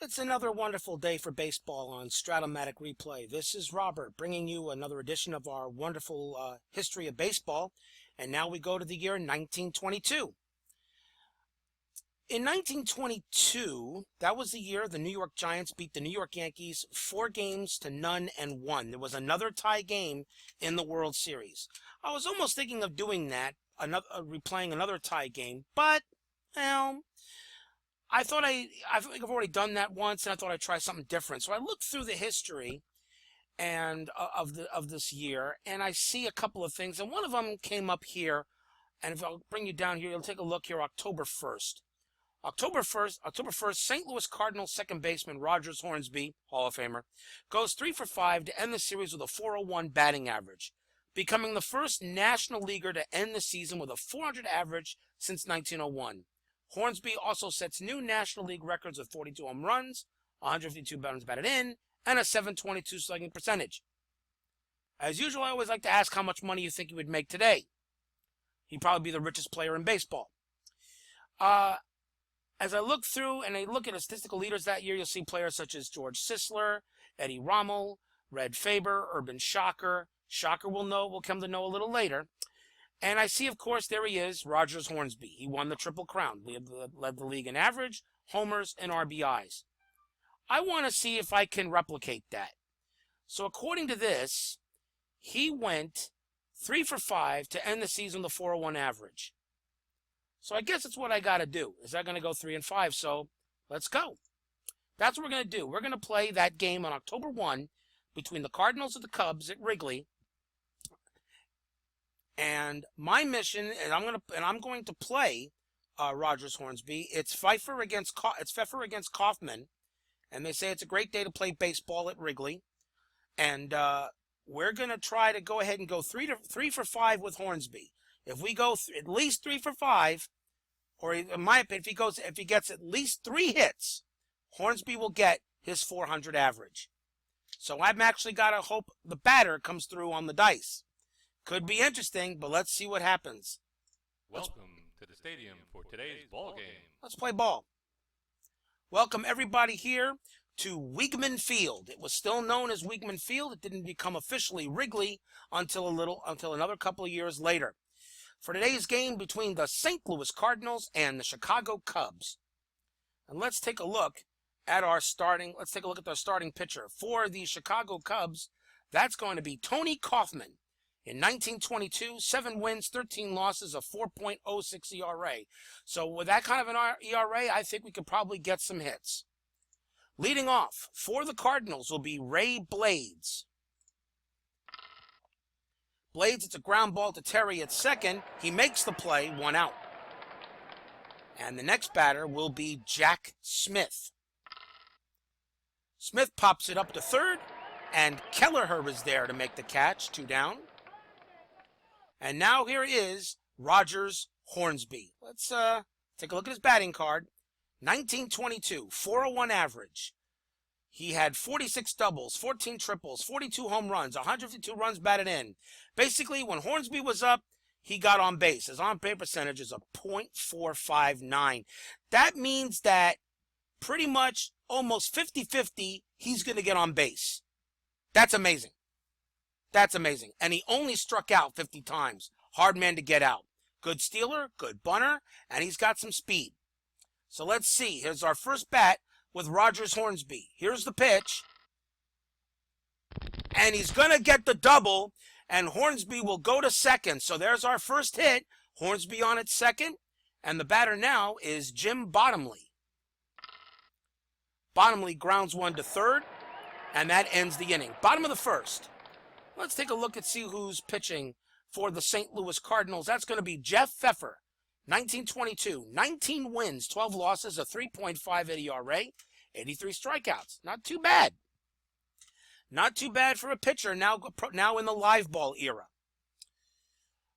It's another wonderful day for baseball on Strat-o-matic Replay. This is Robert bringing you another edition of our wonderful history of baseball. And now we go to the year 1922. In 1922, that was the year the New York Giants beat the New York Yankees 4-0 and 1. There was another tie game in the World Series. I was almost thinking of doing that, replaying another tie game, but, well, I think I've already done that once, and I thought I'd try something different. So I looked through the history and of this year, and I see a couple of things, and one of them came up here. And if I'll bring you down here, you'll take a look here. October 1st, St. Louis Cardinals second baseman Rogers Hornsby, Hall of Famer, goes 3 for 5 to end the series with a .401 batting average, becoming the first National Leaguer to end the season with a .400 average since 1901. Hornsby also sets new National League records with 42 home runs, 152 runs batted in, and a .722 slugging percentage. As usual, I always like to ask how much money you think he would make today. He'd probably be the richest player in baseball. As I look through and I look at the statistical leaders that year, you'll see players such as George Sisler, Eddie Rommel, Red Faber, Urban Shocker. Shocker we'll come to know a little later. And I see, of course, there he is, Rogers Hornsby. He won the Triple Crown. He led the league in average, homers, and RBIs. I want to see if I can replicate that. So according to this, he went 3 for 5 to end the season with a .401 average. So I guess that's what I got to do. Is that going to go 3 and 5? So let's go. That's what we're going to do. We're going to play that game on October 1 between the Cardinals and the Cubs at Wrigley. And my mission, and I'm going to play Rogers Hornsby. It's Pfeiffer against Kaufman, and they say it's a great day to play baseball at Wrigley. And we're going to try to go ahead and go 3 for 5 with Hornsby. If we go at least 3 for 5, or in my opinion, if he gets at least 3 hits, Hornsby will get his .400 average. So I've actually got to hope the batter comes through on the dice. Could be interesting, but let's see what happens. Welcome to the stadium for today's ball game. Let's play ball. Welcome everybody here to Weigman Field. It was still known as Weigman Field. It didn't become officially Wrigley until another couple of years later. For today's game between the St. Louis Cardinals and the Chicago Cubs. And let's take a look at our starting pitcher. For the Chicago Cubs, that's going to be Tony Kaufman. In 1922, 7 wins, 13 losses, a 4.06 ERA. So with that kind of an ERA, I think we could probably get some hits. Leading off for the Cardinals will be Ray Blades. Blades, it's a ground ball to Terry at second. He makes the play, 1 out. And the next batter will be Jack Smith. Smith pops it up to third, and Kelleher is there to make the catch, 2 down. And now here is Rogers Hornsby. Let's take a look at his batting card. 1922, .401 average. He had 46 doubles, 14 triples, 42 home runs, 152 runs batted in. Basically, when Hornsby was up, he got on base. His on-base percentage is a .459. That means that pretty much almost 50-50, he's going to get on base. That's amazing. That's amazing. And he only struck out 50 times. Hard man to get out. Good stealer, good bunter, and he's got some speed. So let's see. Here's our first bat with Rogers Hornsby. Here's the pitch. And he's going to get the double, and Hornsby will go to second. So there's our first hit. Hornsby on at second, and the batter now is Jim Bottomley. Bottomley grounds 1 to third, and that ends the inning. Bottom of the first. Let's take a look and see who's pitching for the St. Louis Cardinals. That's going to be Jeff Pfeffer, 1922, 19 wins, 12 losses, a 3.58 ERA, 83 strikeouts. Not too bad. Not too bad for a pitcher now in the live ball era.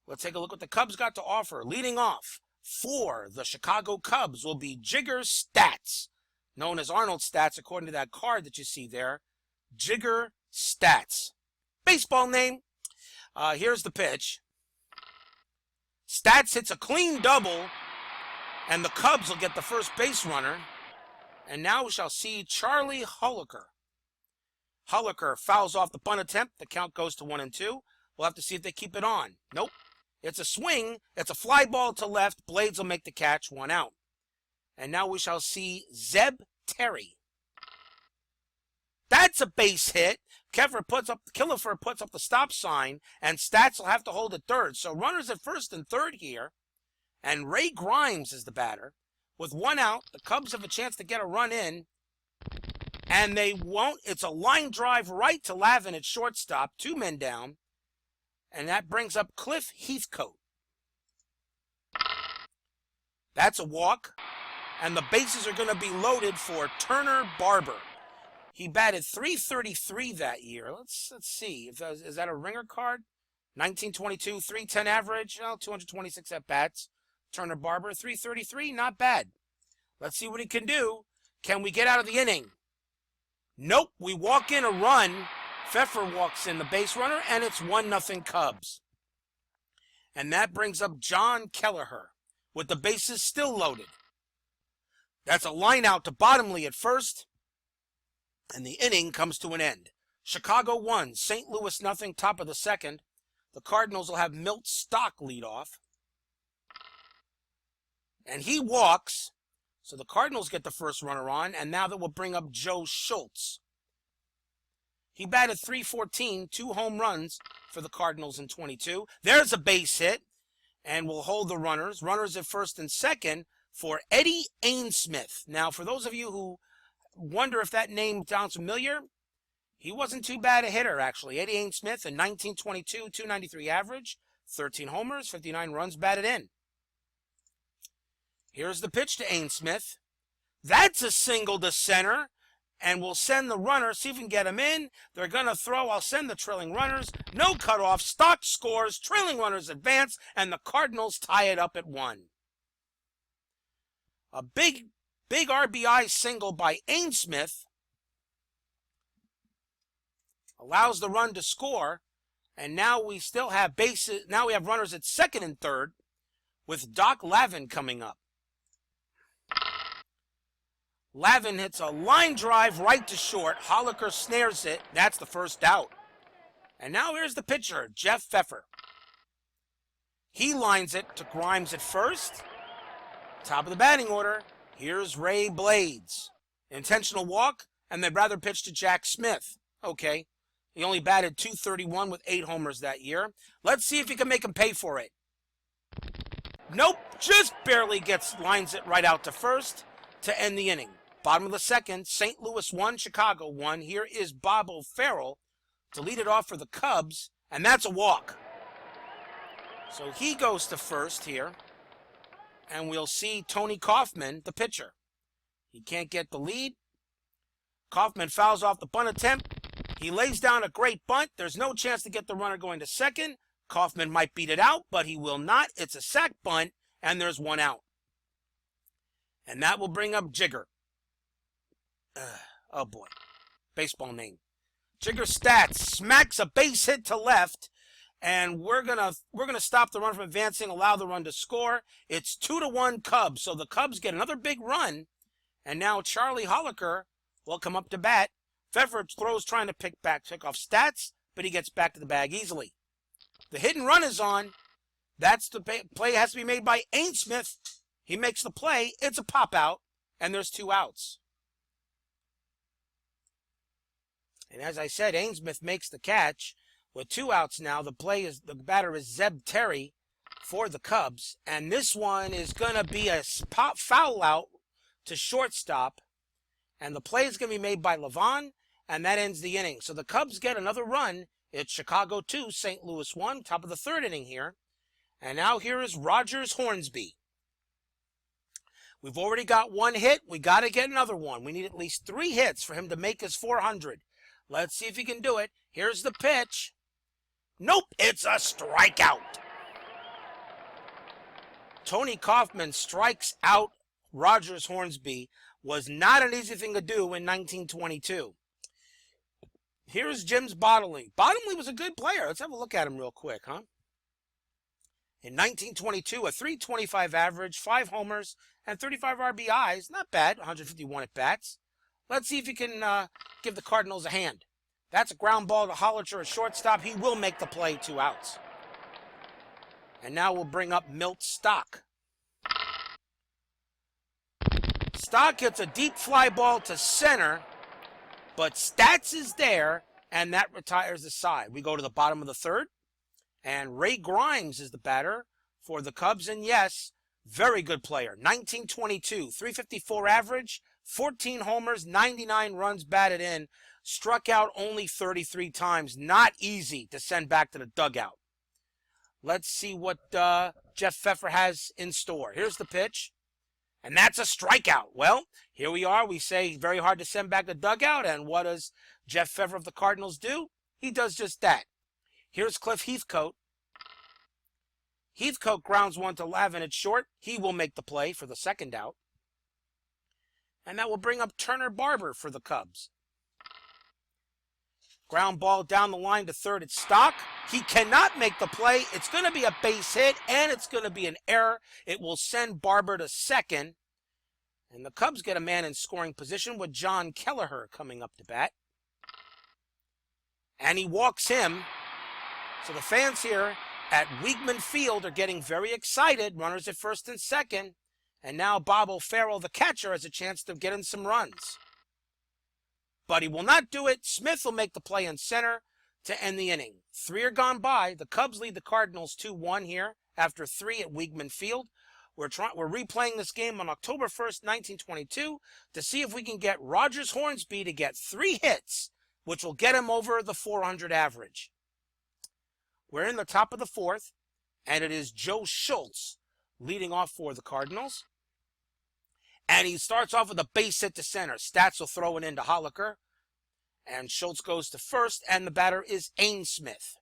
Let's take a look what the Cubs got to offer. Leading off for the Chicago Cubs will be Jigger Stats, known as Arnold Stats according to that card that you see there. Jigger Stats. Baseball name. Here's the pitch. Stats hits a clean double, and the Cubs will get the first base runner. And now we shall see Charlie Holliker. Holliker fouls off the bunt attempt. The count goes to 1-2. We'll have to see if they keep it on. Nope. It's a swing. It's a fly ball to left. Blades will make the catch. 1 out. And now we shall see Zeb Terry. That's a base hit. Killefer puts up the stop sign, and Stats will have to hold at third. So runners at first and third here. And Ray Grimes is the batter. With 1 out, the Cubs have a chance to get a run in. And they won't. It's a line drive right to Lavin at shortstop. 2 men down. And that brings up Cliff Heathcote. That's a walk. And the bases are going to be loaded for Turner Barber. He batted .333 that year. Let's see. Is that a ringer card? 1922, 310 average. 226 at-bats. Turner Barber, .333. Not bad. Let's see what he can do. Can we get out of the inning? Nope. We walk in a run. Pfeffer walks in the base runner, and it's 1-0 Cubs. And that brings up John Kelleher with the bases still loaded. That's a line out to Bottomley at first, and the inning comes to an end. Chicago 1, St. Louis 0, top of the second. The Cardinals will have Milt Stock lead off. And he walks, so the Cardinals get the first runner on, and now that will bring up Joe Schultz. He batted .314, 2 home runs for the Cardinals in 22. There's a base hit, and we'll hold the runners. Runners at first and second for Eddie Ainsmith. Now, for those of you who wonder if that name sounds familiar, he wasn't too bad a hitter, actually. Eddie Ainsmith in 1922, .293 average, 13 homers, 59 runs batted in. Here's the pitch to Ainsmith. That's a single to center. And we'll send the runner, see if we can get him in. They're going to throw. I'll send the trailing runners. No cutoff. Stock scores. Trailing runners advance. And the Cardinals tie it up at 1. A big RBI single by Ainsmith allows the run to score. And now we still have bases. Now we have runners at second and third with Doc Lavin coming up. Lavin hits a line drive right to short. Holliker snares it. That's the first out. And now here's the pitcher, Jeff Pfeffer. He lines it to Grimes at first. Top of the batting order, here's Ray Blades. Intentional walk, and they'd rather pitch to Jack Smith. Okay, he only batted .231 with 8 homers that year. Let's see if he can make him pay for it. Nope, just barely lines it right out to first to end the inning. Bottom of the second, St. Louis 1, Chicago 1. Here is Bob O'Farrell to lead it off for the Cubs, and that's a walk. So he goes to first here, and we'll see Tony Kaufman, the pitcher. He can't get the lead. Kaufman fouls off the bunt attempt. He lays down a great bunt. There's no chance to get the runner going to second. Kaufman might beat it out, but he will not. It's a sac bunt, and there's 1 out. And that will bring up Jigger. Oh boy, baseball name. Jigger Stats smacks a base hit to left, and we're gonna stop the run from advancing, allow the run to score. It's 2-1 Cubs, so the Cubs get another big run, and now Charlie Holliker will come up to bat. Pfeffer throws trying to pick off Stats, but he gets back to the bag easily. The hit and run is on. That's the play has to be made by Ainsmith. He makes the play. It's a pop out, and there's 2 outs. And as I said, Ainsmith makes the catch. With 2 outs now, the batter is Zeb Terry for the Cubs. And this one is going to be a foul out to shortstop. And the play is going to be made by Levon, and that ends the inning. So the Cubs get another run. It's Chicago 2, St. Louis 1, top of the third inning here. And now here is Rogers Hornsby. We've already got 1 hit. We got to get another one. We need at least 3 hits for him to make his 400. Let's see if he can do it. Here's the pitch. Nope, it's a strikeout. Tony Kaufman strikes out Rogers Hornsby. Was not an easy thing to do in 1922. Here's Jim's Bottomley. Bottomley was a good player. Let's have a look at him real quick, huh? In 1922, a .325 average, 5 homers, and 35 RBIs. Not bad, 151 at-bats. Let's see if he can give the Cardinals a hand. That's a ground ball to Hollicher, a shortstop. He will make the play, 2 outs. And now we'll bring up Milt Stock. Stock hits a deep fly ball to center, but Stats is there, and that retires the side. We go to the bottom of the third, and Ray Grimes is the batter for the Cubs. And yes, very good player. 1922, .354 average, 14 homers, 99 runs batted in, struck out only 33 times. Not easy to send back to the dugout. Let's see what Jeff Pfeffer has in store. Here's the pitch, and that's a strikeout. Well, here we are. We say very hard to send back the dugout, and what does Jeff Pfeffer of the Cardinals do? He does just that. Here's Cliff Heathcote. Heathcote grounds one to Lavin at short. He will make the play for the second out. And that will bring up Turner Barber for the Cubs. Ground ball down the line to third at Stock. He cannot make the play. It's going to be a base hit, and it's going to be an error. It will send Barber to second. And the Cubs get a man in scoring position with John Kelleher coming up to bat. And he walks him. So the fans here at Weigman Field are getting very excited. Runners at first and second. And now Bob O'Farrell, the catcher, has a chance to get in some runs. But he will not do it. Smith will make the play in center to end the inning. 3 are gone by. The Cubs lead the Cardinals 2-1 here after 3 at Weigman Field. We're replaying this game on October 1st, 1922 to see if we can get Rogers Hornsby to get 3 hits, which will get him over the 400 average. We're in the top of the 4th, and it is Joe Schultz leading off for the Cardinals. And he starts off with a base hit to center. Stats will throw it into Holliker. And Schultz goes to first, and the batter is Ainsmith.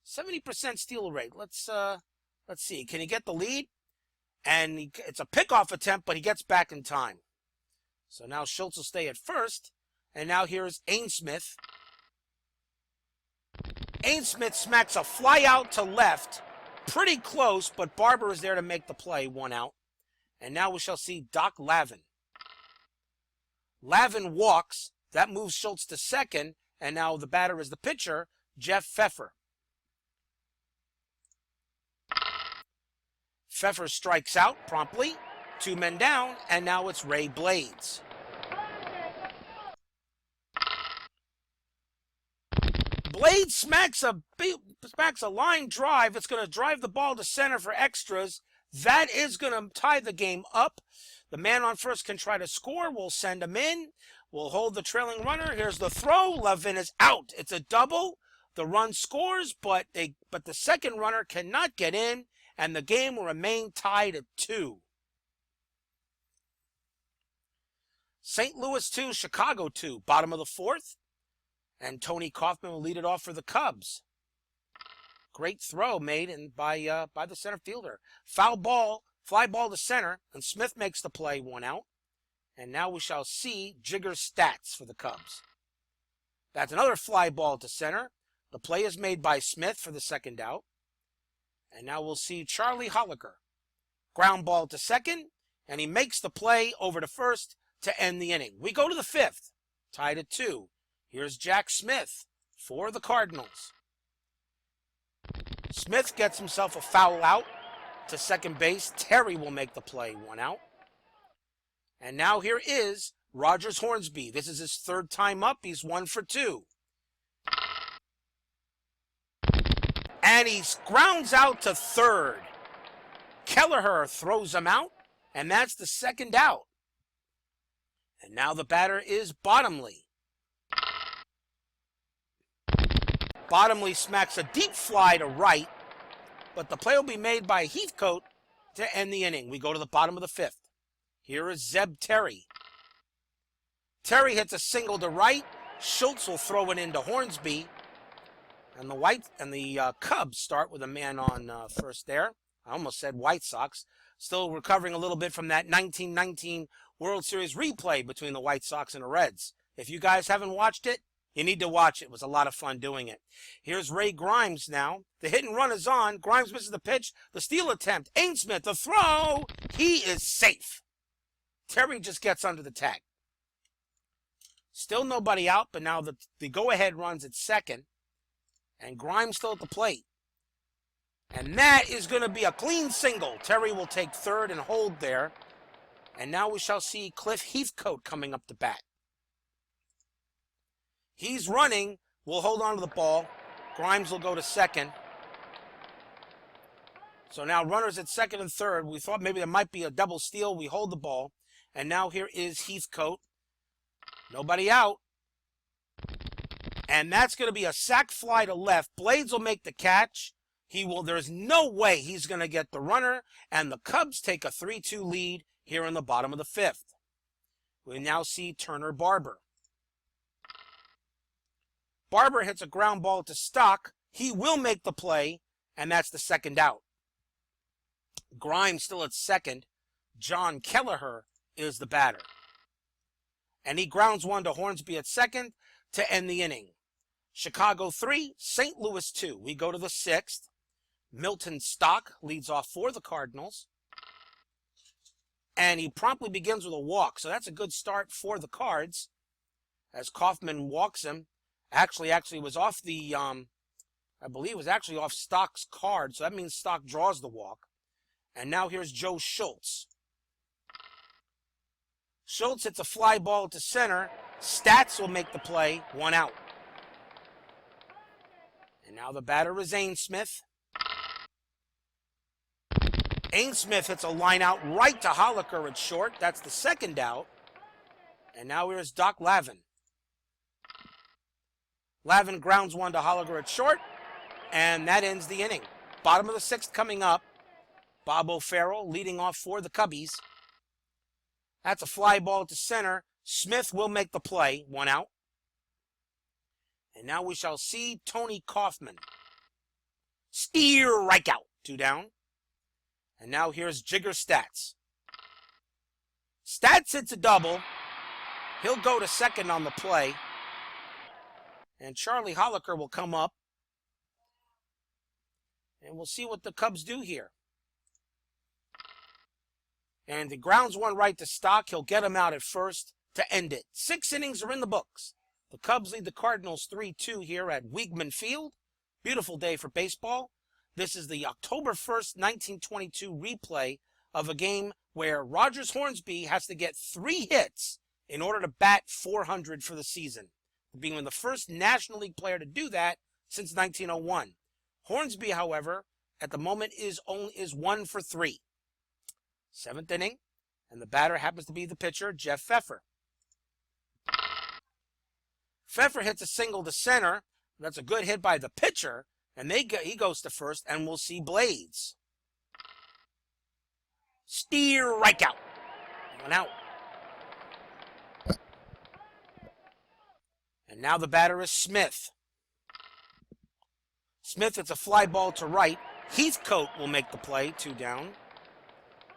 70% steal rate. Let's see. Can he get the lead? And it's a pickoff attempt, but he gets back in time. So now Schultz will stay at first. And now here's Ainsmith. Ainsmith smacks a fly out to left. Pretty close, but Barber is there to make the play. 1 out. And now we shall see Doc Lavin. Lavin walks. That moves Schultz to second. And now the batter is the pitcher, Jeff Pfeffer. Pfeffer strikes out promptly. 2 men down. And now it's Ray Blades. Blades smacks a line drive. It's going to drive the ball to center for extras. That is going to tie the game up. The man on first can try to score. We'll send him in. We'll hold the trailing runner. Here's the throw. Lavin is out. It's a double. The run scores, but the second runner cannot get in, and the game will remain tied at 2. St. Louis 2, Chicago 2, bottom of the 4th. And Tony Kaufman will lead it off for the Cubs. Great throw made by the center fielder. Foul ball, fly ball to center, and Smith makes the play. 1 out. And now we shall see Jigger Stats for the Cubs. That's another fly ball to center. The play is made by Smith for the second out. And now we'll see Charlie Holliker. Ground ball to second, and he makes the play over to first to end the inning. We go to the 5th, tied at 2. Here's Jack Smith for the Cardinals. Smith gets himself a foul out to second base. Terry will make the play. 1 out. And now here is Rogers Hornsby. This is his 3rd time up. He's 1 for 2. And he grounds out to third. Kelleher throws him out, and that's the 2nd out. And now the batter is Bottomley. Bottomley smacks a deep fly to right, but the play will be made by Heathcote to end the inning. We go to the bottom of the 5th. Here is Zeb Terry. Terry hits a single to right. Schultz will throw it into Hornsby. And the Cubs start with a man on first there. I almost said White Sox. Still recovering a little bit from that 1919 World Series replay between the White Sox and the Reds. If you guys haven't watched it, You need to watch it. It was a lot of fun doing it. Here's Ray Grimes now. The hit and run is on. Grimes misses the pitch. The steal attempt. Ainsmith, the throw. He is safe. Terry just gets under the tag. Still nobody out, but now the go-ahead runs at second. And Grimes still at the plate. And that is going to be a clean single. Terry will take third and hold there. And now we shall see Cliff Heathcote coming up to bat. He's running. We'll hold on to the ball. Grimes will go to second. So now runners at second and third. We thought maybe there might be a double steal. We hold the ball. And now here is Heathcote. Nobody out. And that's going to be a sac fly to left. Blades will make the catch. There's no way he's going to get the runner. And the Cubs take a 3-2 lead here in the bottom of the fifth. We now see Turner Barber. Barber hits a ground ball to Stock. He will make the play, and that's the second out. Grimes still at second. John Kelleher is the batter. And he grounds one to Hornsby at second to end the inning. Chicago 3, St. Louis 2. We go to the sixth. Milton Stock leads off for the Cardinals. And he promptly begins with a walk, so that's a good start for the Cards as Kaufman walks him. Actually was off the, I believe it was actually off Stock's card, so that means Stock draws the walk. And now here's Joe Schultz. Schultz hits a fly ball to center. Stats will make the play, 1 out. And now the batter is Ainsmith. Ainsmith hits a line out right to Holliker at short. That's the second out. And now here's Doc Lavin. Lavin grounds one to Holliger at short, and that ends the inning. Bottom of the sixth coming up. Bob O'Farrell leading off for the Cubbies. That's a fly ball to center. Smith will make the play, 1 out. And now we shall see Tony Kaufman. Strike out, 2 down. And now here's Jigger Stats. Stats hits a double. He'll go to second on the play. And Charlie Holliker will come up. And we'll see what the Cubs do here. And he grounds one right to Stock. He'll get him out at first to end it. 6 innings are in the books. The Cubs lead the Cardinals 3-2 here at Weigman Field. Beautiful day for baseball. This is the October 1st, 1922 replay of a game where Rogers Hornsby has to get 3 hits in order to bat 400 for the season, being the first National League player to do that since 1901. Hornsby, however, at the moment is 1 for 3. 7th inning, and the batter happens to be the pitcher, Jeff Pfeffer. Pfeffer hits a single to center. That's a good hit by the pitcher, and he goes to first, and we'll see Blades. Strike out. 1 out. And now the batter is Smith. Smith hits a fly ball to right. Heathcote will make the play, 2 down.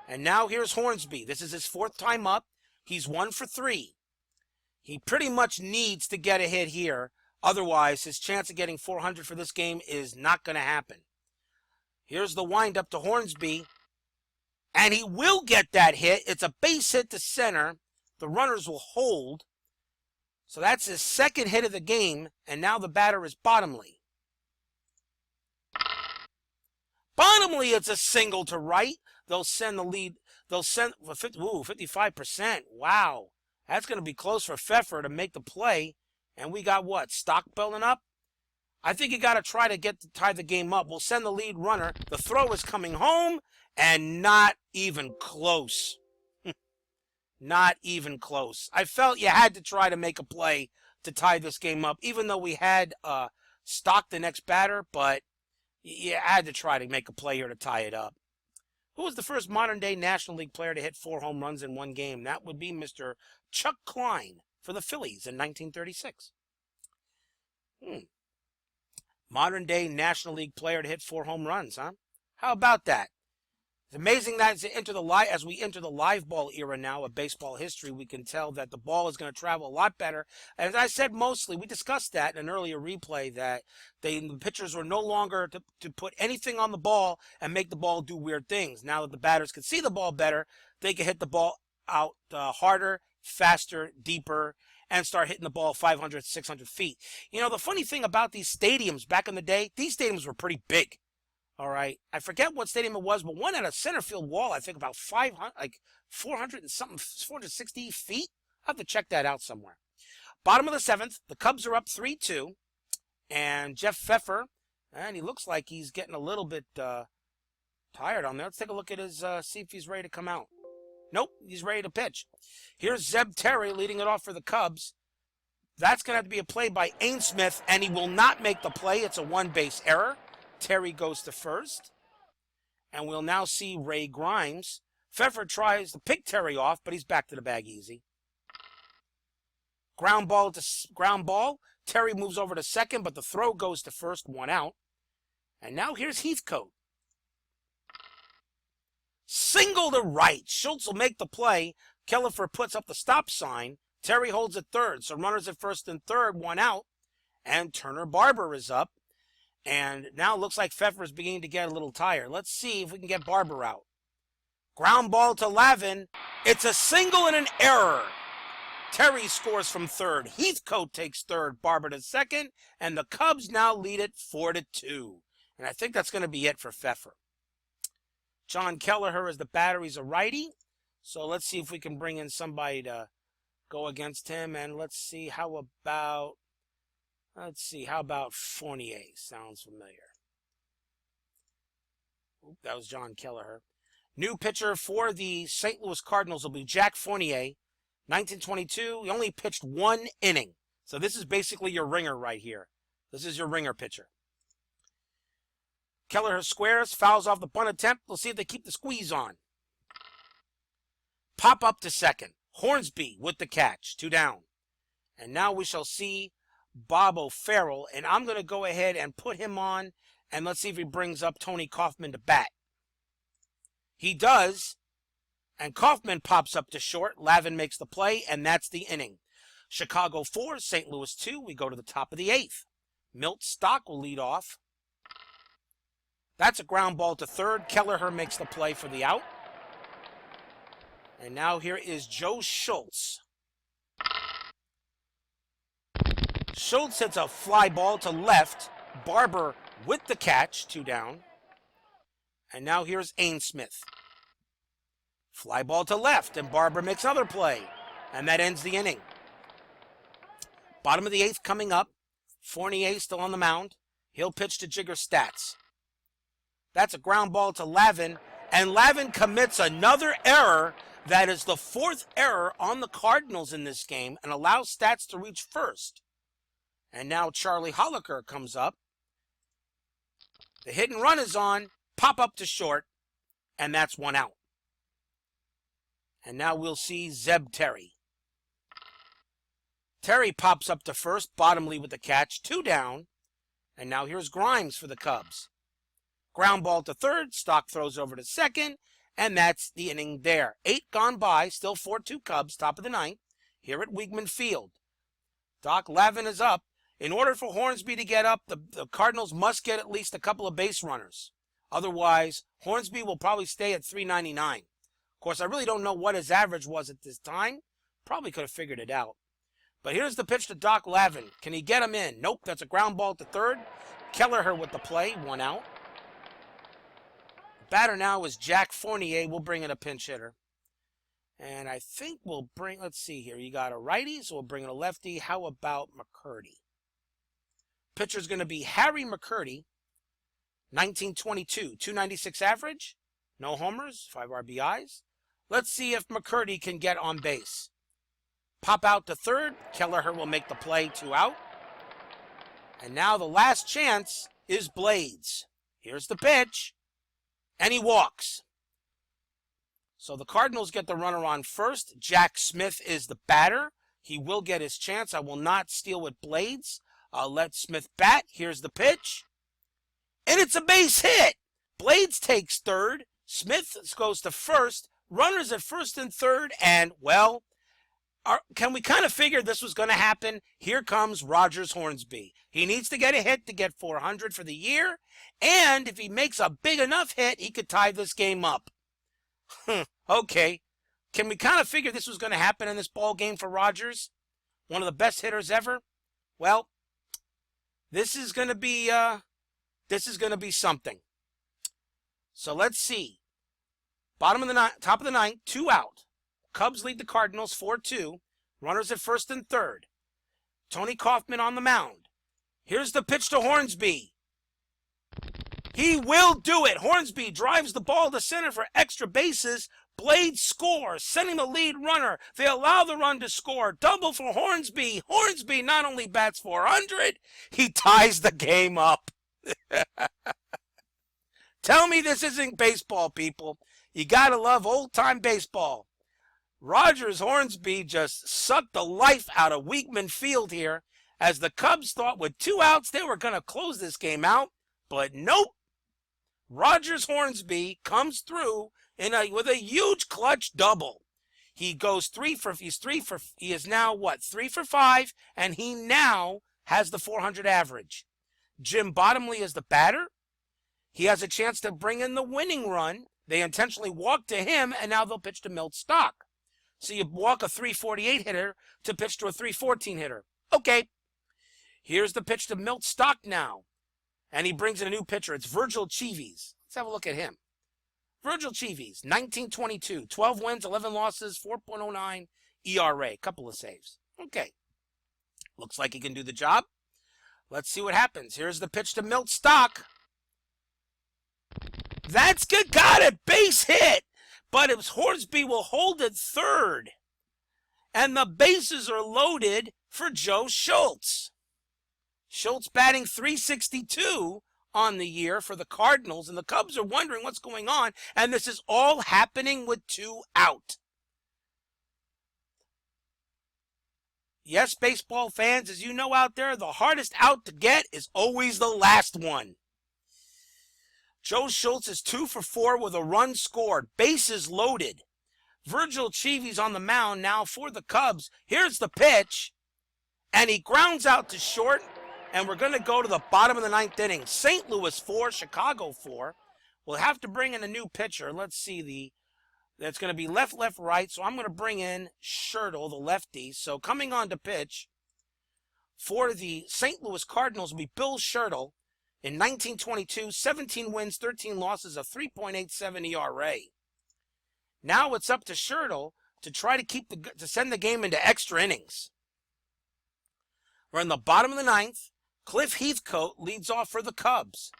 And now here's Hornsby. This is his 4th time up. He's 1 for 3. He pretty much needs to get a hit here. Otherwise, his chance of getting 400 for this game is not going to happen. Here's the windup to Hornsby. And he will get that hit. It's a base hit to center. The runners will hold. So that's his 2nd hit of the game. And now the batter is Bottomley. Bottomley, it's a single to right. They'll send the lead. They'll send 55%. Wow. That's going to be close for Pfeffer to make the play. And we got what? Stock building up? I think you got to try to tie the game up. We'll send the lead runner. The throw is coming home, and not even close. Not even close. I felt you had to try to make a play to tie this game up, even though we had Stock the next batter, but you had to try to make a play here to tie it up. Who was the first modern-day National League player to hit 4 home runs in one game? That would be Mr. Chuck Klein for the Phillies in 1936. Modern-day National League player to hit 4 home runs, huh? How about that? It's amazing that as we enter the live ball era now of baseball history, we can tell that the ball is going to travel a lot better. As I said, mostly, we discussed that in an earlier replay, that the pitchers were no longer to put anything on the ball and make the ball do weird things. Now that the batters can see the ball better, they can hit the ball out harder, faster, deeper, and start hitting the ball 500, 600 feet. You know, the funny thing about these stadiums back in the day, these stadiums were pretty big. All right. I forget what stadium it was, but one had a center field wall, I think about 500, like 400 and something, 460 feet. I'll have to check that out somewhere. Bottom of the seventh, the Cubs are up 3-2. And Jeff Pfeffer, and he looks like he's getting a little bit tired on there. Let's take a look at his, see if he's ready to come out. Nope, he's ready to pitch. Here's Zeb Terry leading it off for the Cubs. That's going to have to be a play by Ainsmith, and he will not make the play. It's a one-base error. Terry goes to first, and we'll now see Ray Grimes. Pfeffer tries to pick Terry off, but he's back to the bag easy. Ground ball. Terry moves over to second, but the throw goes to first, one out. And now here's Heathcote. Single to right. Schultz will make the play. Kellefer puts up the stop sign. Terry holds at third, so runners at first and third, one out. And Turner Barber is up. And now it looks like Pfeffer is beginning to get a little tired. Let's see if we can get Barber out. Ground ball to Lavin. It's a single and an error. Terry scores from third. Heathcote takes third. Barber to second. And the Cubs now lead it 4-2. And I think that's going to be it for Pfeffer. John Kelleher is the batter. He's a righty. So let's see if we can bring in somebody to go against him. And let's see, how about Fournier? Sounds familiar. Oop, that was John Kelleher. New pitcher for the St. Louis Cardinals will be Jack Fournier. 1922, he only pitched 1 inning. So this is basically your ringer right here. This is your ringer pitcher. Kelleher squares, fouls off the bunt attempt. We'll see if they keep the squeeze on. Pop up to second. Hornsby with the catch, 2 down. And now we shall see Bob O'Farrell, and I'm going to go ahead and put him on, and let's see if he brings up Tony Kaufman to bat. He does, and Kaufman pops up to short. Lavin makes the play, and that's the inning. Chicago 4, St. Louis 2. We go to the top of the 8th. Milt Stock will lead off. That's a ground ball to third. Kelleher makes the play for the out. And now here is Joe Schultz. Schultz hits a fly ball to left. Barber with the catch, 2 down. And now here's Ainsmith. Fly ball to left, and Barber makes another play. And that ends the inning. Bottom of the 8th coming up. Fournier still on the mound. He'll pitch to Jigger Stats. That's a ground ball to Lavin. And Lavin commits another error. That is the 4th error on the Cardinals in this game, and allows Stats to reach first. And now Charlie Holliker comes up. The hit and run is on. Pop up to short. And that's 1 out. And now we'll see Zeb Terry. Terry pops up to first. Bottomley with the catch. 2 down. And now here's Grimes for the Cubs. Ground ball to third. Stock throws over to second. And that's the inning there. 8 gone by. Still 4-2 Cubs. Top of the 9th. Here at Weigman Field. Doc Lavin is up. In order for Hornsby to get up, the Cardinals must get at least a couple of base runners. Otherwise, Hornsby will probably stay at 399. Of course, I really don't know what his average was at this time. Probably could have figured it out. But here's the pitch to Doc Lavin. Can he get him in? Nope, that's a ground ball to third. Kelleher with the play, 1 out. The batter now is Jack Fournier. We'll bring in a pinch hitter. And I think we'll bring, let's see here. You got a righty, so we'll bring in a lefty. How about McCurdy? Pitcher's going to be Harry McCurdy. 1922, 296 average. No homers, 5 RBIs. Let's see if McCurdy can get on base. Pop out to third. Kelleher will make the play, 2 out. And now the last chance is Blades. Here's the pitch. And he walks. So the Cardinals get the runner on first. Jack Smith is the batter. He will get his chance. I will not steal with Blades. I'll let Smith bat. Here's the pitch. And it's a base hit. Blades takes third. Smith goes to first. Runners at first and third. And, well, can we kind of figure this was going to happen? Here comes Rogers Hornsby. He needs to get a hit to get 400 for the year. And if he makes a big enough hit, he could tie this game up. Okay. Can we kind of figure this was going to happen in this ball game for Rogers? One of the best hitters ever? Well, this is going to be something. So let's see. Top of the ninth, 2 out. Cubs lead the Cardinals 4-2. Runners at first and third. Tony Kaufman on the mound. Here's the pitch to Hornsby. He will do it. Hornsby drives the ball to center for extra bases. Blades scores, sending the lead runner. They allow the run to score. Double for Hornsby. Hornsby not only bats 400, he ties the game up. Tell me this isn't baseball, people. You gotta love old-time baseball. Rogers Hornsby just sucked the life out of Weekman Field here, as the Cubs thought with 2 outs they were going to close this game out, but nope. Rogers Hornsby comes through with a huge clutch double. He goes he is now what, 3 for 5, and he now has the 400 average. Jim Bottomley is the batter. He has a chance to bring in the winning run. They intentionally walk to him, and now they'll pitch to Milt Stock. So you walk a 348 hitter to pitch to a 314 hitter. Okay. Here's the pitch to Milt Stock now. And he brings in a new pitcher. It's Virgil Chivis. Let's have a look at him. Virgil Chivis, 1922, 12 wins, 11 losses, 4.09 ERA. Couple of saves. Okay. Looks like he can do the job. Let's see what happens. Here's the pitch to Milt Stock. That's good. Got it. Base hit. But if Hornsby will hold it third. And the bases are loaded for Joe Schultz. Schultz batting .362 on the year for the Cardinals. And the Cubs are wondering what's going on. And this is all happening with 2 out. Yes, baseball fans, as you know out there, the hardest out to get is always the last one. Joe Schultz is 2 for 4 with a run scored. Bases loaded. Virgil Chivis on the mound now for the Cubs. Here's the pitch. And he grounds out to short. And we're going to go to the bottom of the 9th inning. St. Louis 4, Chicago 4. We'll have to bring in a new pitcher. Let's see. That's going to be left, right. So I'm going to bring in Schertle, the lefty. So coming on to pitch for the St. Louis Cardinals will be Bill Schertle. In 1922, 17 wins, 13 losses, a 3.87 ERA. Now it's up to Schertle to try to send the game into extra innings. We're in the bottom of the 9th. Cliff Heathcote leads off for the Cubs.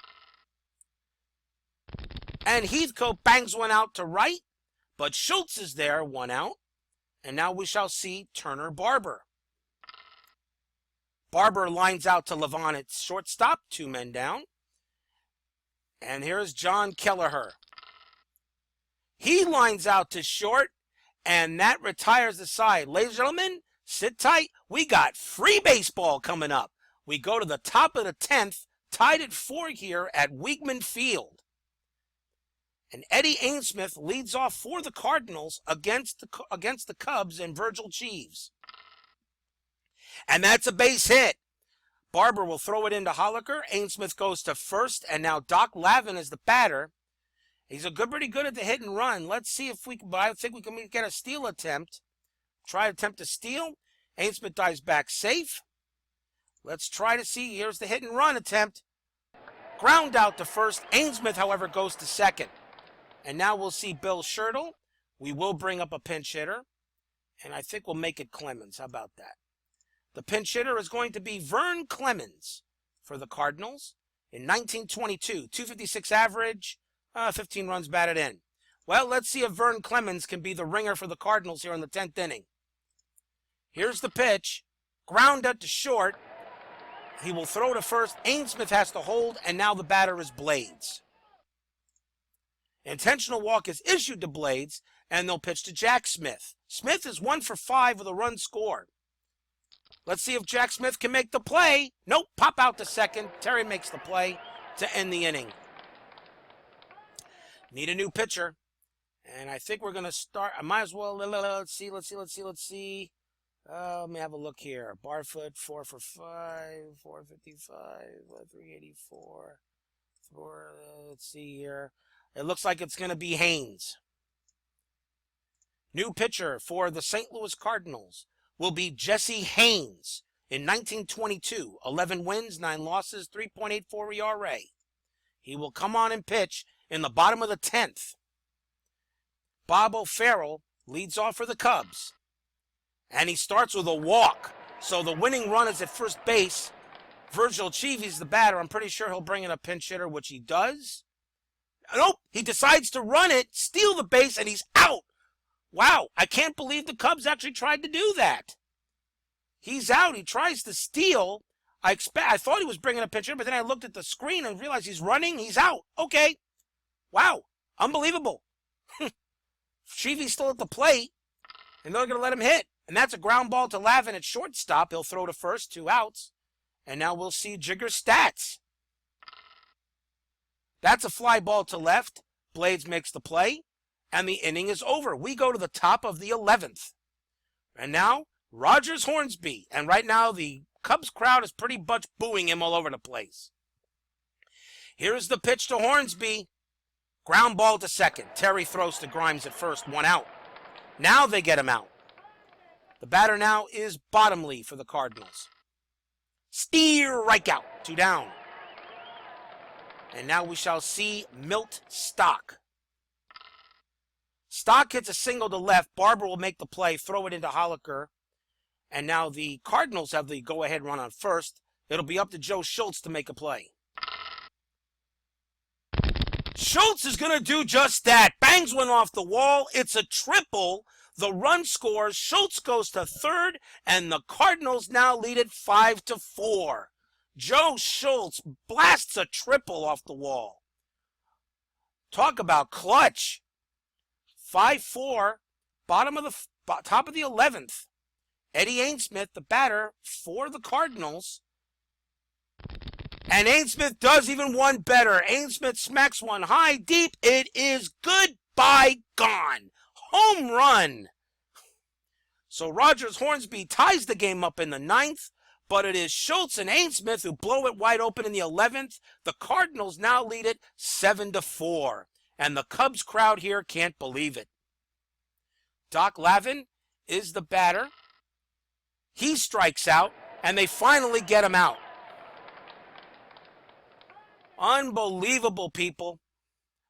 And Heathcote bangs one out to right, but Schultz is there, 1 out. And now we shall see Turner Barber. Barber lines out to Levon at shortstop, 2 men down. And here's John Kelleher. He lines out to short, and that retires the side. Ladies and gentlemen, sit tight. We got free baseball coming up. We go to the top of the 10th, tied at 4 here at Weekman Field. And Eddie Ainsmith leads off for the Cardinals against the Cubs and Virgil Chivis. And that's a base hit. Barber will throw it into Holliker. Ainsmith goes to first, and now Doc Lavin is the batter. He's pretty good at the hit and run. Let's see if I think we can get a steal attempt. Try to attempt to steal. Ainsmith dives back safe. Let's try to see. Here's the hit and run attempt. Ground out to first. Ainsmith, however, goes to second. And now we'll see Bill Schertle. We will bring up a pinch hitter. And I think we'll make it Clemens. How about that? The pinch hitter is going to be Vern Clemens for the Cardinals. In 1922, 256 average, 15 runs batted in. Well, let's see if Vern Clemens can be the ringer for the Cardinals here in the 10th inning. Here's the pitch. Ground out to short. He will throw to first. Ainsmith has to hold, and now the batter is Blades. Intentional walk is issued to Blades, and they'll pitch to Jack Smith. Smith is 1 for 5 with a run scored. Let's see if Jack Smith can make the play. Nope, pop out to second. Terry makes the play to end the inning. Need a new pitcher. And I think we're going to start. I might as well. Let's see. Let me have a look here. Barfoot, 4 for 5, 455, 384. Let's see here. It looks like it's going to be Haynes. New pitcher for the St. Louis Cardinals will be Jesse Haynes. In 1922, 11 wins, 9 losses, 3.84 ERA. He will come on and pitch in the bottom of the 10th. Bob O'Farrell leads off for the Cubs. And he starts with a walk. So the winning run is at first base. Virgil Cheevy's the batter. I'm pretty sure he'll bring in a pinch hitter, which he does. Nope, he decides to run it, steal the base, and he's out. Wow, I can't believe the Cubs actually tried to do that. He's out. He tries to steal. I thought he was bringing a pinch hitter, but then I looked at the screen and realized he's running. He's out. Okay. Wow, unbelievable. Cheevy's still at the plate, and they're going to let him hit. And that's a ground ball to Lavin at shortstop. He'll throw to first, 2 outs. And now we'll see Jigger's stats. That's a fly ball to left. Blades makes the play. And the inning is over. We go to the top of the 11th. And now, Rogers Hornsby. And right now, the Cubs crowd is pretty much booing him all over the place. Here's the pitch to Hornsby. Ground ball to second. Terry throws to Grimes at first. 1 out. Now they get him out. The batter now is Bottomley for the Cardinals. Strike out. 2 down. And now we shall see Milt Stock. Stock hits a single to left. Barber will make the play, throw it into Holliker. And now the Cardinals have the go-ahead run on first. It'll be up to Joe Schultz to make a play. Schultz is going to do just that. Bangs one off the wall. It's a triple. The run scores. Schultz goes to third, and the Cardinals now lead it 5-4. Joe Schultz blasts a triple off the wall. Talk about clutch. 5-4, top of the 11th. Eddie Ainsmith, the batter for the Cardinals. And Ainsmith does even one better. Ainsmith smacks one high, deep. It is goodbye gone. Home run. So Rogers Hornsby ties the game up in the 9th, but it is Schultz and Ainsmith who blow it wide open in the 11th. The Cardinals now lead it 7-4, and the Cubs crowd here can't believe it. Doc Lavin is the batter. He strikes out, and they finally get him out. Unbelievable, people.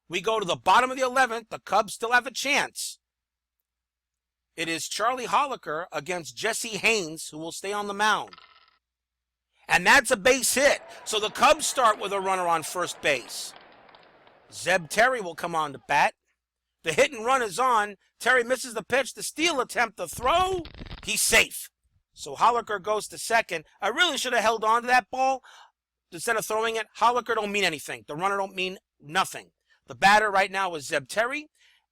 We go to the bottom of the 11th. The Cubs still have a chance. It is Charlie Holliker against Jesse Haynes, who will stay on the mound. And that's a base hit. So the Cubs start with a runner on first base. Zeb Terry will come on to bat. The hit and run is on. Terry misses the pitch. The steal attempt, the throw. He's safe. So Holliker goes to second. I really should have held on to that ball instead of throwing it. Holliker don't mean anything. The runner don't mean nothing. The batter right now is Zeb Terry,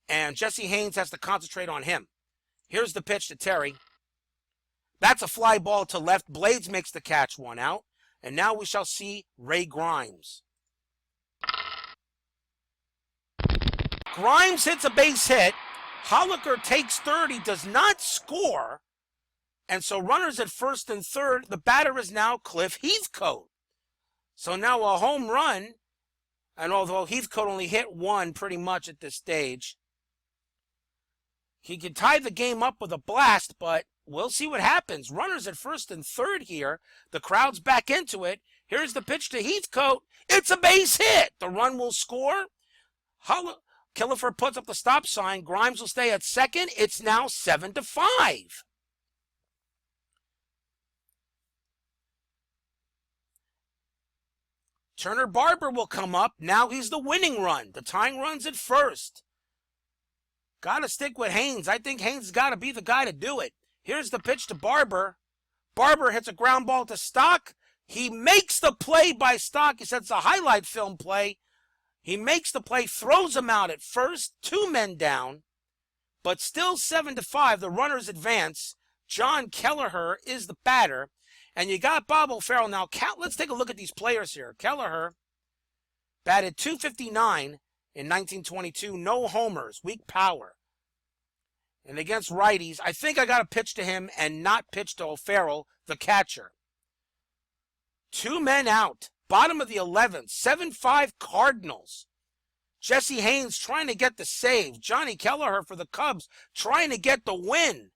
and Jesse Haynes has to concentrate on him. Here's the pitch to Terry. That's a fly ball to left. Blades makes the catch, 1 out. And now we shall see Ray Grimes. Grimes hits a base hit. Holliker takes third. He does not score. And so runners at first and third. The batter is now Cliff Heathcote. So now a home run. And although Heathcote only hit 1 pretty much at this stage, he could tie the game up with a blast, but we'll see what happens. Runners at first and third here. The crowd's back into it. Here's the pitch to Heathcote. It's a base hit. The run will score. Killefer puts up the stop sign. Grimes will stay at second. It's now 7-5. Turner Barber will come up. Now he's the winning run. The tying run's at first. Got to stick with Haynes. I think Haynes has got to be the guy to do it. Here's the pitch to Barber. Barber hits a ground ball to Stock. He makes the play by Stock. He said it's a highlight film play. He makes the play, throws him out at first. 2 men down, but still 7-5. The runners advance. John Kelleher is the batter. And you got Bob O'Farrell. Now, let's take a look at these players here. Kelleher batted .259 in 1922. No homers, weak power. And against righties, I think I got to pitch to him and not pitch to O'Farrell, the catcher. 2 men out. Bottom of the 11th. 7-5 Cardinals. Jesse Haynes trying to get the save. Johnny Kelleher for the Cubs trying to get the win.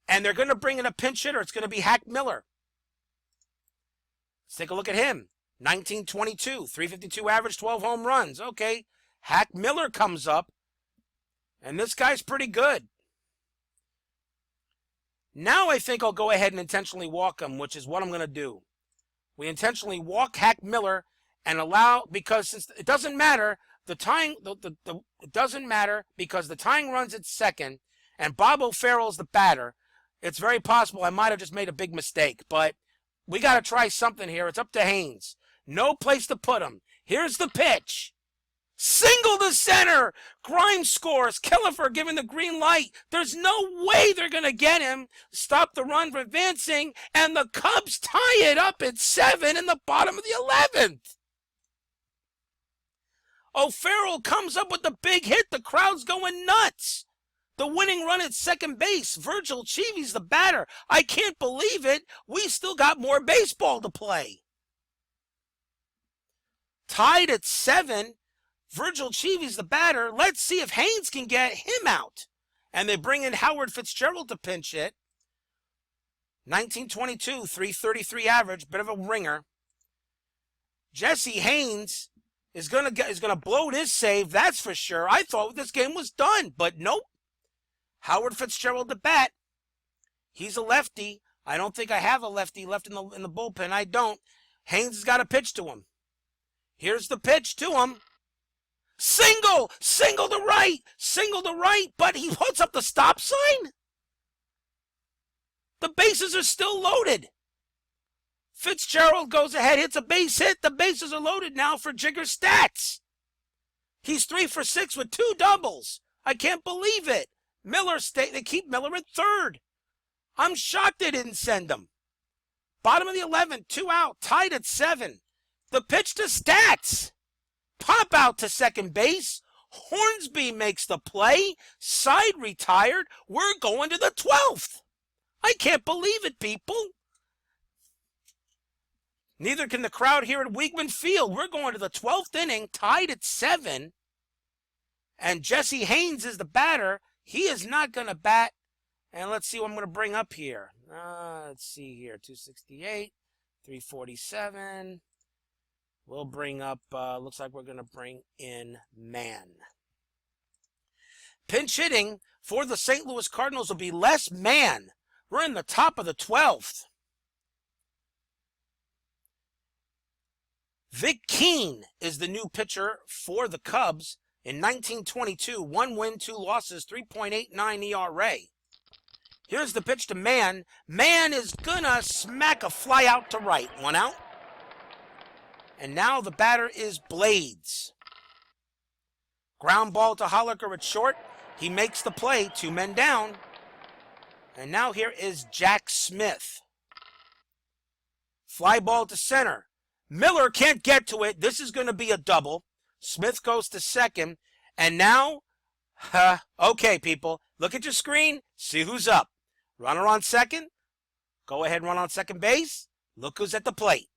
And they're going to bring in a pinch hitter. It's going to be Hack Miller. Let's take a look at him. 1922, 352 average, 12 home runs. Okay, Hack Miller comes up. And this guy's pretty good. Now I think I'll go ahead and intentionally walk him, which is what I'm going to do. We intentionally walk Hack Miller and allow, because since it doesn't matter, it doesn't matter because the tying runs at second and Bob O'Farrell's the batter. It's very possible I might have just made a big mistake, but we got to try something here. It's up to Haynes. No place to put him. Here's the pitch. Single to center. Grimes scores. Kelleher giving the green light. There's no way they're going to get him. Stop the run from advancing. And the Cubs tie it up at 7 in the bottom of the 11th. O'Farrell comes up with the big hit. The crowd's going nuts. The winning run at second base. Virgil Cheevy's the batter. I can't believe it. We still got more baseball to play. Tied at 7. Virgil Cheevy's the batter. Let's see if Haynes can get him out. And they bring in Howard Fitzgerald to pinch hit. 1922, 333 average, bit of a ringer. Jesse Haynes is gonna blow his save, that's for sure. I thought this game was done, but nope. Howard Fitzgerald to bat. He's a lefty. I don't think I have a lefty left in the bullpen. I don't. Haynes has got to pitch to him. Here's the pitch to him. Single to right, but he puts up the stop sign. The bases are still loaded. Fitzgerald goes ahead, hits a base hit. The bases are loaded now for Jigger stats. He's 3 for 6 with 2 doubles. I can't believe it. They keep Miller at third. I'm shocked they didn't send him. Bottom of the 11th, 2 out, tied at 7. The pitch to Stats. Pop out to second base. Hornsby makes the play. Side retired. We're going to the 12th. I can't believe it, people. Neither can the crowd here at Weigman Field. We're going to the 12th inning, tied at 7. And Jesse Haynes is the batter. He is not going to bat. And let's see what I'm going to bring up here. Let's see here. 268, 347. We'll bring up, looks like we're going to bring in Man. Pinch hitting for the St. Louis Cardinals will be Les Mann. We're in the top of the 12th. Vic Keane is the new pitcher for the Cubs. In 1922, 1 win, 2 losses, 3.89 ERA. Here's the pitch to Man. Man is gonna smack a fly out to right. 1 out. And now the batter is Blades. Ground ball to Holliker at short. He makes the play, 2 men down. And now here is Jack Smith. Fly ball to center. Miller can't get to it. This is going to be a double. Smith goes to second. And now, okay, people, look at your screen. See who's up. Runner on second. Go ahead and run on second base. Look who's at the plate.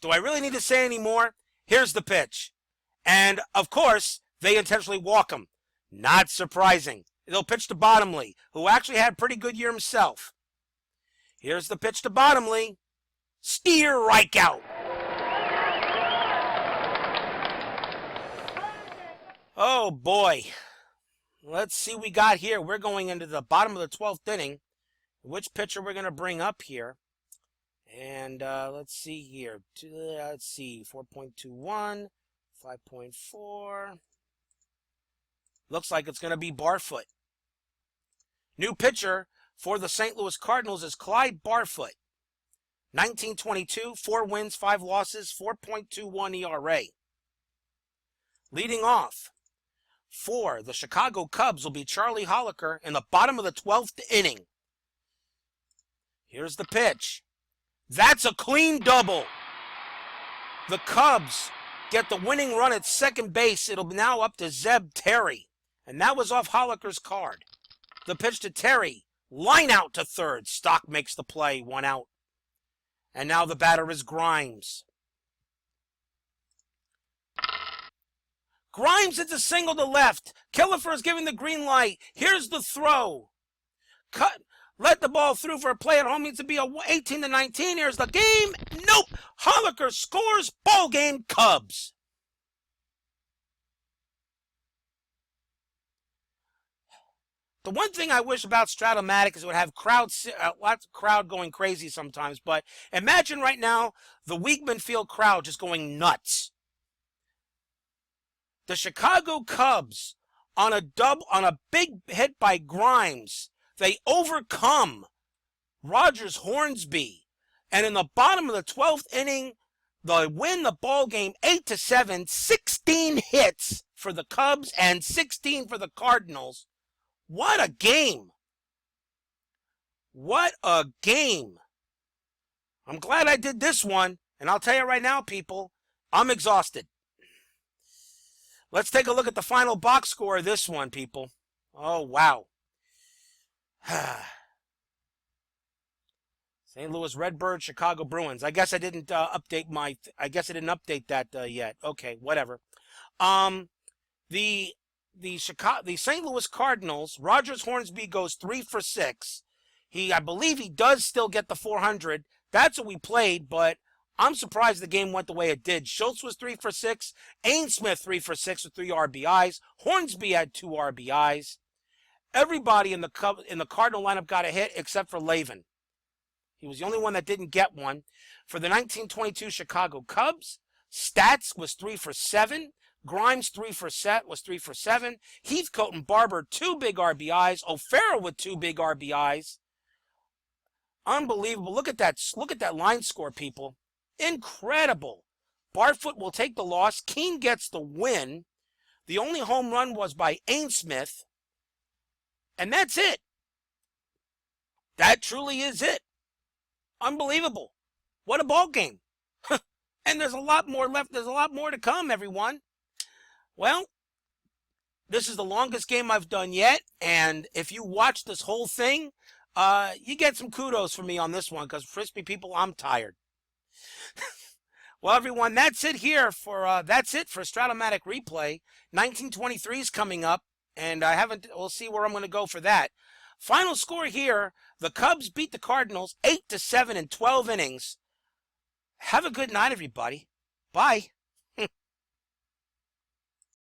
Do I really need to say any more? Here's the pitch. And, of course, they intentionally walk him. Not surprising. They'll pitch to Bottomley, who actually had a pretty good year himself. Here's the pitch to Bottomley. Strike out. Oh, boy. Let's see what we got here. We're going into the bottom of the 12th inning. Which pitcher we're going to bring up here. And let's see here. Let's see. 4.21, 5.4. Looks like it's going to be Barfoot. New pitcher for the St. Louis Cardinals is Clyde Barfoot. 1922, 4 wins, 5 losses, 4.21 ERA. Leading off for the Chicago Cubs will be Charlie Holliker in the bottom of the 12th inning. Here's the pitch. That's a clean double. The Cubs get the winning run at second base. It'll be now up to Zeb Terry. And that was off Holliker's card. The pitch to Terry. Line out to third. Stock makes the play. 1 out. And now the batter is Grimes. Grimes hits a single to left. Killefer is giving the green light. Here's the throw. Cut. Let the ball through for a play at home. Needs to be a 18-19. Here's the game. Nope. Holliker scores. Ball game, Cubs. The one thing I wish about strat-o-matic is it would have lots of crowd going crazy sometimes. But imagine right now the Weekman Field crowd just going nuts. The Chicago Cubs on a big hit by Grimes. They overcome Rogers Hornsby. And in the bottom of the 12th inning, they win the ball game 8-7, 16 hits for the Cubs and 16 for the Cardinals. What a game. What a game. I'm glad I did this one. And I'll tell you right now, people, I'm exhausted. Let's take a look at the final box score of this one, people. Oh, wow. St. Louis Redbirds, Chicago Bruins. I guess I didn't update that yet. Okay, whatever. The St. Louis Cardinals, Rogers Hornsby goes 3 for 6. I believe he does still get the 400. That's what we played, but I'm surprised the game went the way it did. Schultz was 3 for 6. Ainsmith 3 for 6 with 3 RBIs. Hornsby had 2 RBIs. Everybody in the Cardinal lineup got a hit except for Lavin. He was the only one that didn't get one. For the 1922 Chicago Cubs, Stats was 3 for 7. Grimes was 3 for 7. Heathcote and Barber 2 big RBIs. O'Farrell with 2 big RBIs. Unbelievable. Look at that line score, people. Incredible. Barfoot will take the loss. Keene gets the win. The only home run was by Ainsmith. And that's it. That truly is it. Unbelievable. What a ball game. And there's a lot more left. There's a lot more to come, everyone. Well, this is the longest game I've done yet. And if you watch this whole thing, you get some kudos from me on this one. Because, Frisbee people, I'm tired. Well, everyone, that's it here for Strat-o-matic Replay. 1923 is coming up. And we'll see where I'm going to go for that. Final score here, the Cubs beat the Cardinals 8-7 in 12 innings. Have a good night, everybody. Bye.